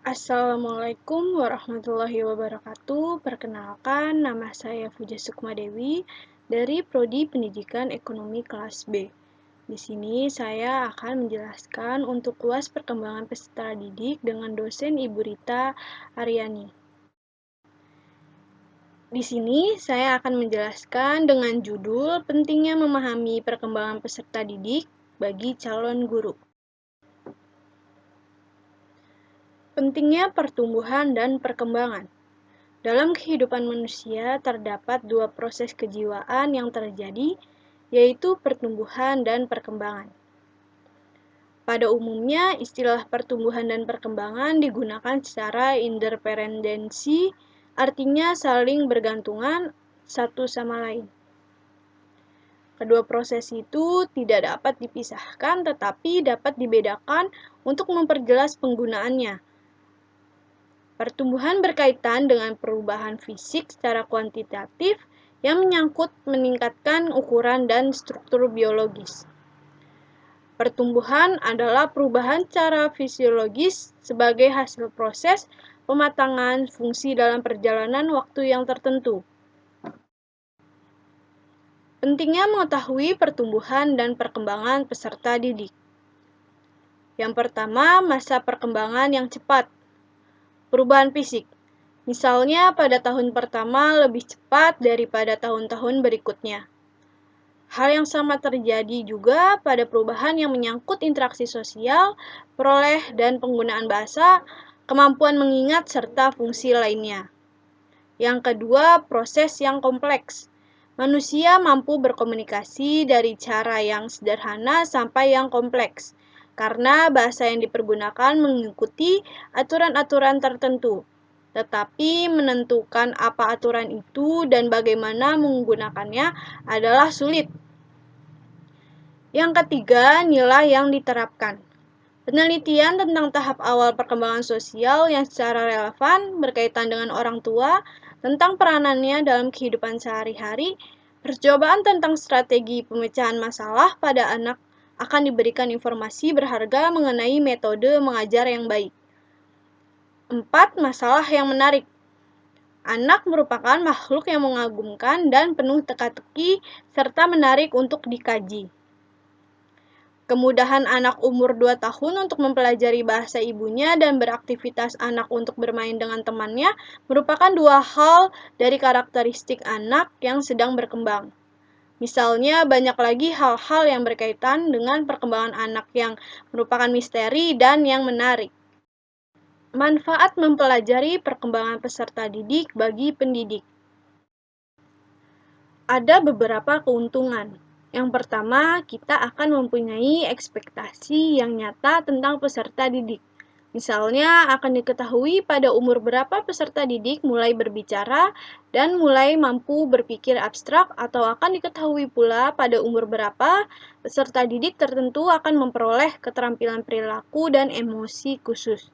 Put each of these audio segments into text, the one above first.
Assalamualaikum warahmatullahi wabarakatuh. Perkenalkan, nama saya Puja Sukma Dewi dari Prodi Pendidikan Ekonomi kelas B. Di sini saya akan menjelaskan untuk luas perkembangan peserta didik dengan dosen Ibu Rita Aryani. Di sini saya akan menjelaskan dengan judul pentingnya memahami perkembangan peserta didik bagi calon guru. Pentingnya pertumbuhan dan perkembangan. Dalam kehidupan manusia terdapat dua proses kejiwaan yang terjadi, yaitu pertumbuhan dan perkembangan. Pada umumnya, istilah pertumbuhan dan perkembangan digunakan secara interdependensi, artinya saling bergantungan satu sama lain. Kedua proses itu tidak dapat dipisahkan, tetapi dapat dibedakan untuk memperjelas penggunaannya. Pertumbuhan berkaitan dengan perubahan fisik secara kuantitatif yang menyangkut meningkatkan ukuran dan struktur biologis. Pertumbuhan adalah perubahan secara fisiologis sebagai hasil proses pematangan fungsi dalam perjalanan waktu yang tertentu. Pentingnya mengetahui pertumbuhan dan perkembangan peserta didik. Yang pertama, masa perkembangan yang cepat. Perubahan fisik. Misalnya pada tahun pertama lebih cepat daripada tahun-tahun berikutnya. Hal yang sama terjadi juga pada perubahan yang menyangkut interaksi sosial, peroleh dan penggunaan bahasa, kemampuan mengingat, serta fungsi lainnya. Yang kedua, proses yang kompleks. Manusia mampu berkomunikasi dari cara yang sederhana sampai yang kompleks, karena bahasa yang dipergunakan mengikuti aturan-aturan tertentu. Tetapi menentukan apa aturan itu dan bagaimana menggunakannya adalah sulit. Yang ketiga, nilai yang diterapkan. Penelitian tentang tahap awal perkembangan sosial yang secara relevan berkaitan dengan orang tua, tentang peranannya dalam kehidupan sehari-hari, percobaan tentang strategi pemecahan masalah pada anak akan diberikan informasi berharga mengenai metode mengajar yang baik. 4. Masalah yang menarik. Anak merupakan makhluk yang mengagumkan dan penuh teka-teki serta menarik untuk dikaji. Kemudahan anak umur 2 tahun untuk mempelajari bahasa ibunya dan beraktivitas anak untuk bermain dengan temannya merupakan dua hal dari karakteristik anak yang sedang berkembang. Misalnya, banyak lagi hal-hal yang berkaitan dengan perkembangan anak yang merupakan misteri dan yang menarik. Manfaat mempelajari perkembangan peserta didik bagi pendidik. Ada beberapa keuntungan. Yang pertama, kita akan mempunyai ekspektasi yang nyata tentang peserta didik. Misalnya, akan diketahui pada umur berapa peserta didik mulai berbicara dan mulai mampu berpikir abstrak, atau akan diketahui pula pada umur berapa peserta didik tertentu akan memperoleh keterampilan perilaku dan emosi khusus.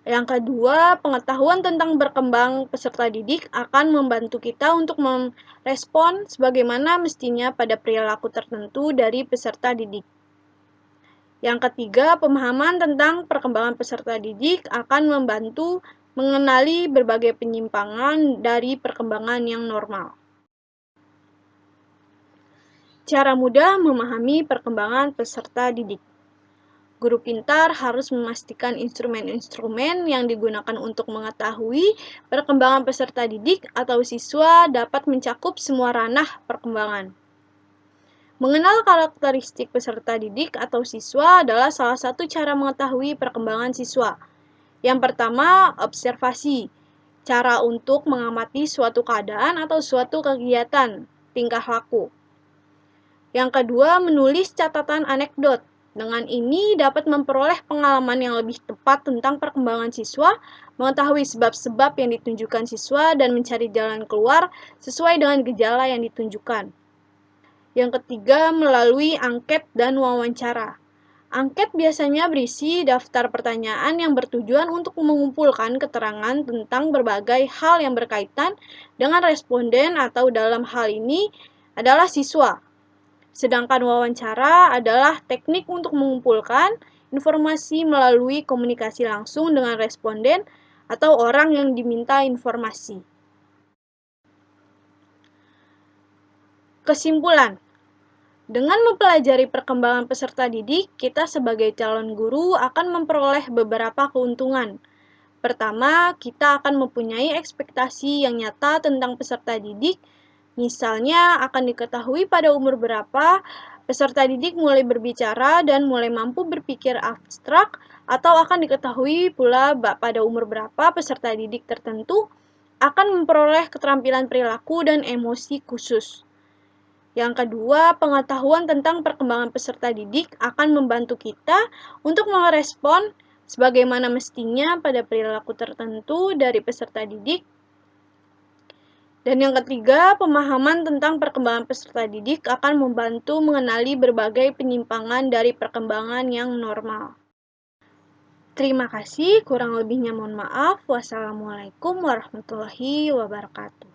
Yang kedua, pengetahuan tentang berkembang peserta didik akan membantu kita untuk merespon sebagaimana mestinya pada perilaku tertentu dari peserta didik. Yang ketiga, pemahaman tentang perkembangan peserta didik akan membantu mengenali berbagai penyimpangan dari perkembangan yang normal. Cara mudah memahami perkembangan peserta didik. Guru pintar harus memastikan instrumen-instrumen yang digunakan untuk mengetahui perkembangan peserta didik atau siswa dapat mencakup semua ranah perkembangan. Mengenal karakteristik peserta didik atau siswa adalah salah satu cara mengetahui perkembangan siswa. Yang pertama, observasi. Cara untuk mengamati suatu keadaan atau suatu kegiatan, tingkah laku. Yang kedua, menulis catatan anekdot. Dengan ini dapat memperoleh pengalaman yang lebih tepat tentang perkembangan siswa, mengetahui sebab-sebab yang ditunjukkan siswa, dan mencari jalan keluar sesuai dengan gejala yang ditunjukkan. Yang ketiga, melalui angket dan wawancara. Angket biasanya berisi daftar pertanyaan yang bertujuan untuk mengumpulkan keterangan tentang berbagai hal yang berkaitan dengan responden atau dalam hal ini adalah siswa. Sedangkan wawancara adalah teknik untuk mengumpulkan informasi melalui komunikasi langsung dengan responden atau orang yang diminta informasi. Kesimpulan, dengan mempelajari perkembangan peserta didik, kita sebagai calon guru akan memperoleh beberapa keuntungan. Pertama, kita akan mempunyai ekspektasi yang nyata tentang peserta didik. Misalnya, akan diketahui pada umur berapa peserta didik mulai berbicara dan mulai mampu berpikir abstrak, atau akan diketahui pula pada umur berapa peserta didik tertentu akan memperoleh keterampilan perilaku dan emosi khusus. Yang kedua, pengetahuan tentang perkembangan peserta didik akan membantu kita untuk merespon sebagaimana mestinya pada perilaku tertentu dari peserta didik. Dan yang ketiga, pemahaman tentang perkembangan peserta didik akan membantu mengenali berbagai penyimpangan dari perkembangan yang normal. Terima kasih, kurang lebihnya mohon maaf. Wassalamualaikum warahmatullahi wabarakatuh.